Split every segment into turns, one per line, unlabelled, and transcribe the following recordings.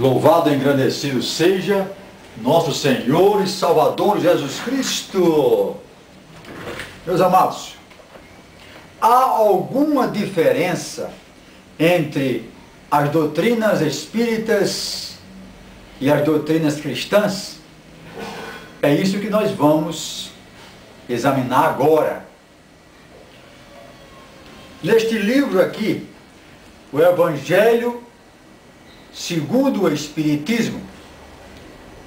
Louvado e engrandecido seja nosso Senhor e Salvador Jesus Cristo. Meus amados, há alguma diferença entre as doutrinas espíritas e as doutrinas cristãs? É isso que nós vamos examinar agora. Neste livro aqui, o Evangelho segundo o Espiritismo,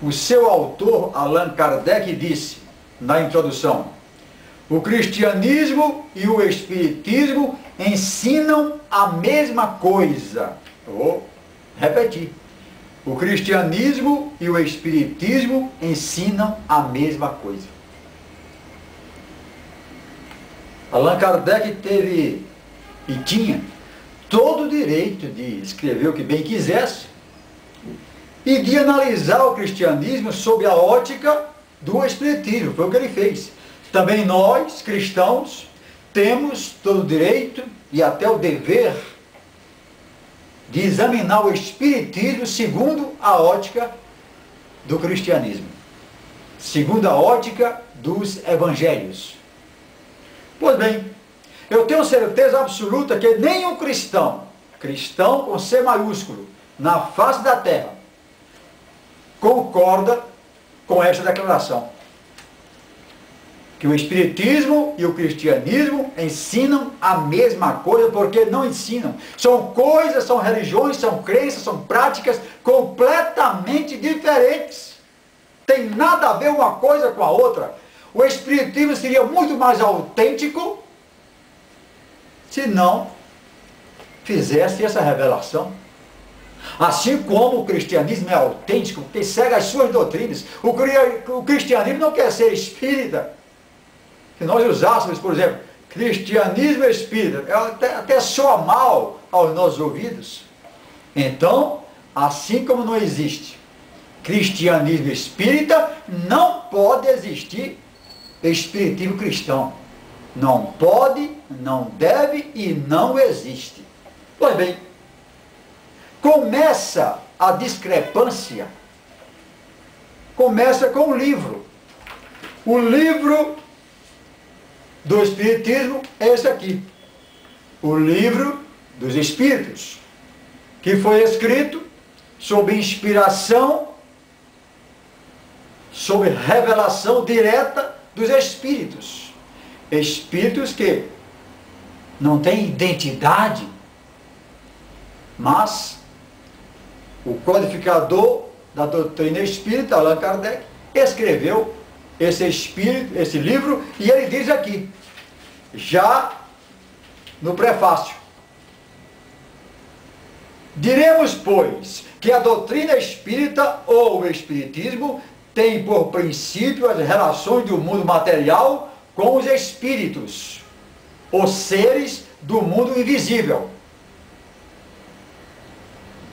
o seu autor, Allan Kardec, disse na introdução: o cristianismo e o espiritismo ensinam a mesma coisa. Eu vou repetir. O cristianismo e o espiritismo ensinam a mesma coisa. Allan Kardec teve e tinha todo o direito de escrever o que bem quisesse e de analisar o cristianismo sob a ótica do espiritismo. Foi o que ele fez. Também nós, cristãos, temos todo o direito e até o dever de examinar o espiritismo segundo a ótica do cristianismo, segundo a ótica dos evangelhos. Pois bem, eu tenho certeza absoluta que nenhum cristão, cristão com C maiúsculo, na face da terra, concorda com esta declaração. Que o espiritismo e o cristianismo ensinam a mesma coisa, porque não ensinam. São coisas, são religiões, são crenças, são práticas completamente diferentes. Tem nada a ver uma coisa com a outra. O espiritismo seria muito mais autêntico se não fizesse essa revelação. Assim como o cristianismo é autêntico, porque segue as suas doutrinas. O cristianismo não quer ser espírita. Se nós usássemos, por exemplo, cristianismo espírita, até soa mal aos nossos ouvidos. Então, assim como não existe cristianismo espírita, não pode existir espiritismo cristão. Não pode, não deve e não existe. Pois bem, começa a discrepância, começa com o livro. O livro do Espiritismo é esse aqui, o Livro dos Espíritos, que foi escrito sob inspiração, sob revelação direta dos Espíritos. Espíritos que não têm identidade, mas o codificador da doutrina espírita, Allan Kardec, escreveu esse livro, e ele diz aqui, já no prefácio: diremos, pois, que a doutrina espírita ou o espiritismo tem por princípio as relações do mundo material com os espíritos, os seres do mundo invisível.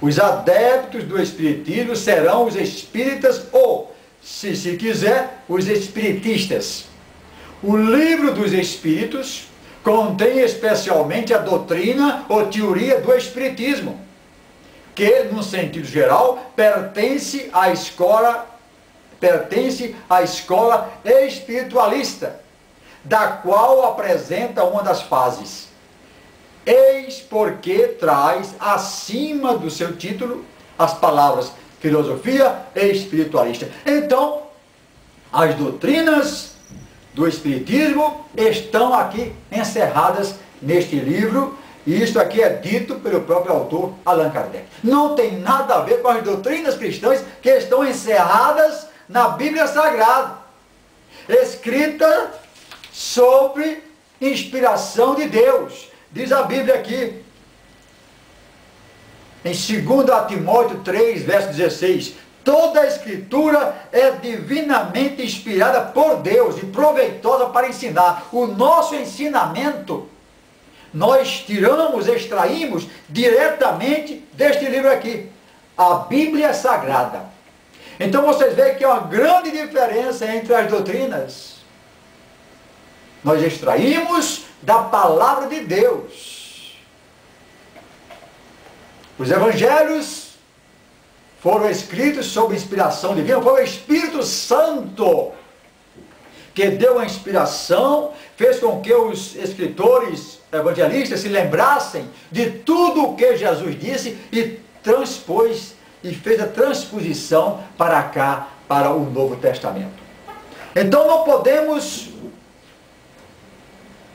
Os adeptos do espiritismo serão os espíritas ou, se quiser, os espiritistas. O Livro dos Espíritos contém especialmente a doutrina ou teoria do espiritismo, que, num sentido geral, pertence à escola espiritualista, da qual apresenta uma das fases. Eis porque traz acima do seu título as palavras filosofia espiritualista. Então, as doutrinas do espiritismo estão aqui encerradas neste livro, e isto aqui é dito pelo próprio autor Allan Kardec. Não tem nada a ver com as doutrinas cristãs que estão encerradas na Bíblia Sagrada, escrita sobre inspiração de Deus. Diz a Bíblia aqui, em 2 Timóteo 3, verso 16, toda a Escritura é divinamente inspirada por Deus e proveitosa para ensinar. O nosso ensinamento, nós extraímos diretamente deste livro aqui, a Bíblia Sagrada. Então vocês veem que há uma grande diferença entre as doutrinas. Nós extraímos da palavra de Deus. Os evangelhos foram escritos sob inspiração divina, foi o Espírito Santo que deu a inspiração, fez com que os escritores evangelistas se lembrassem de tudo o que Jesus disse e transpôs e fez a transposição para cá, para o Novo Testamento. Então não podemos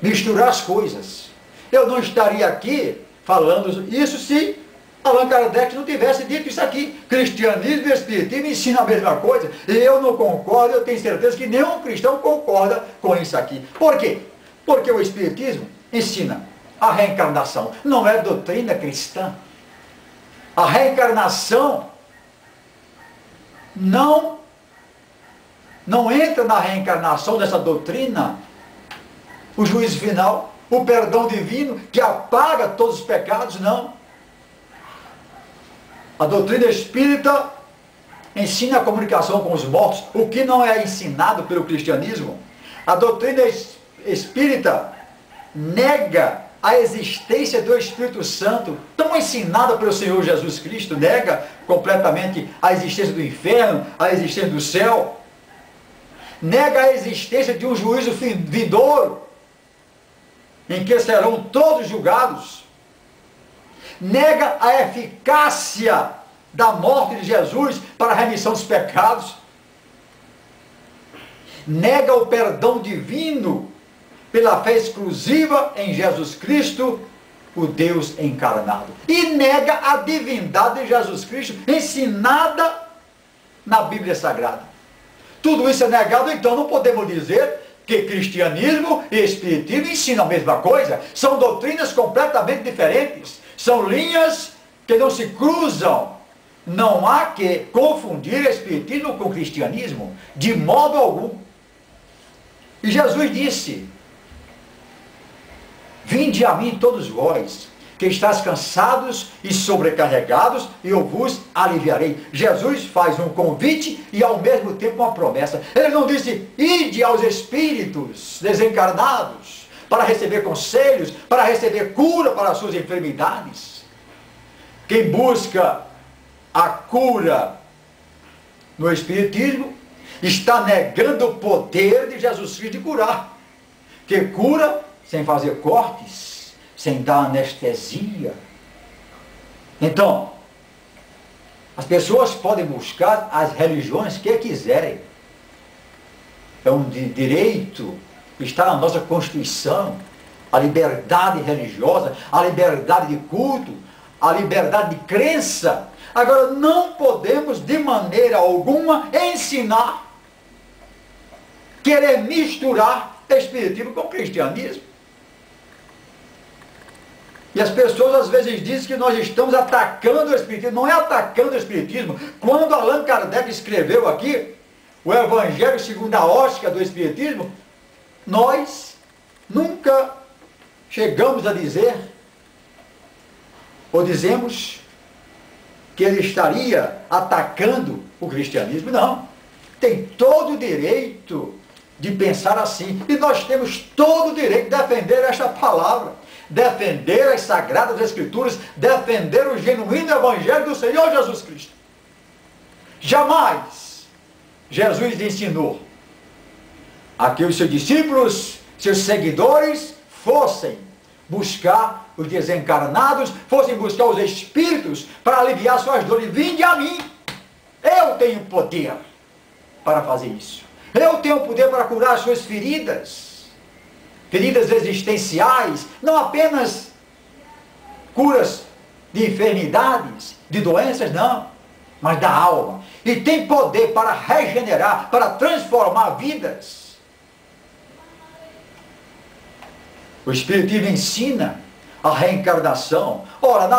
misturar as coisas. Eu não estaria aqui falando isso se Allan Kardec não tivesse dito isso aqui. Cristianismo e Espiritismo ensinam a mesma coisa. E eu não concordo, eu tenho certeza que nenhum cristão concorda com isso aqui. Por quê? Porque o Espiritismo ensina a reencarnação. Não é doutrina cristã. A reencarnação não entra na reencarnação dessa doutrina o juízo final, o perdão divino que apaga todos os pecados, não. A doutrina espírita ensina a comunicação com os mortos, o que não é ensinado pelo cristianismo. A doutrina espírita nega a existência do Espírito Santo, tão ensinada pelo Senhor Jesus Cristo, nega completamente a existência do inferno, a existência do céu, nega a existência de um juízo vindouro, em que serão todos julgados, nega a eficácia da morte de Jesus para a remissão dos pecados, nega o perdão divino pela fé exclusiva em Jesus Cristo, o Deus encarnado, e nega a divindade de Jesus Cristo ensinada na Bíblia Sagrada. Tudo isso é negado, então não podemos dizer que cristianismo e espiritismo ensinam a mesma coisa. São doutrinas completamente diferentes. São linhas que não se cruzam. Não há que confundir espiritismo com cristianismo, de modo algum. E Jesus disse: vinde a mim todos vós, que estáis cansados e sobrecarregados, e eu vos aliviarei. Jesus faz um convite e ao mesmo tempo uma promessa. Ele não disse, ide aos espíritos desencarnados, para receber conselhos, para receber cura para as suas enfermidades. Quem busca a cura no espiritismo está negando o poder de Jesus Cristo de curar. Que cura sem fazer cortes, sem dar anestesia. Então, as pessoas podem buscar as religiões que quiserem. É um direito, está na nossa Constituição, a liberdade religiosa, a liberdade de culto, a liberdade de crença. Agora, não podemos de maneira alguma ensinar, querer misturar espiritismo com cristianismo. E as pessoas às vezes dizem que nós estamos atacando o espiritismo. Não é atacando o espiritismo. Quando Allan Kardec escreveu aqui o Evangelho segundo a ótica do espiritismo, nós nunca chegamos a dizer, ou dizemos, que ele estaria atacando o cristianismo. Não. Tem todo o direito de pensar assim. E nós temos todo o direito de defender esta palavra, defender as Sagradas Escrituras, defender o genuíno Evangelho do Senhor Jesus Cristo. Jamais Jesus ensinou a que os seus discípulos, seus seguidores, fossem buscar os desencarnados, fossem buscar os espíritos para aliviar suas dores. Vinde a mim, eu tenho poder para fazer isso. Eu tenho poder para curar as suas feridas existenciais, não apenas curas de enfermidades, de doenças, não, mas da alma. E tem poder para regenerar, para transformar vidas. O Espiritismo ensina a reencarnação. Ora, na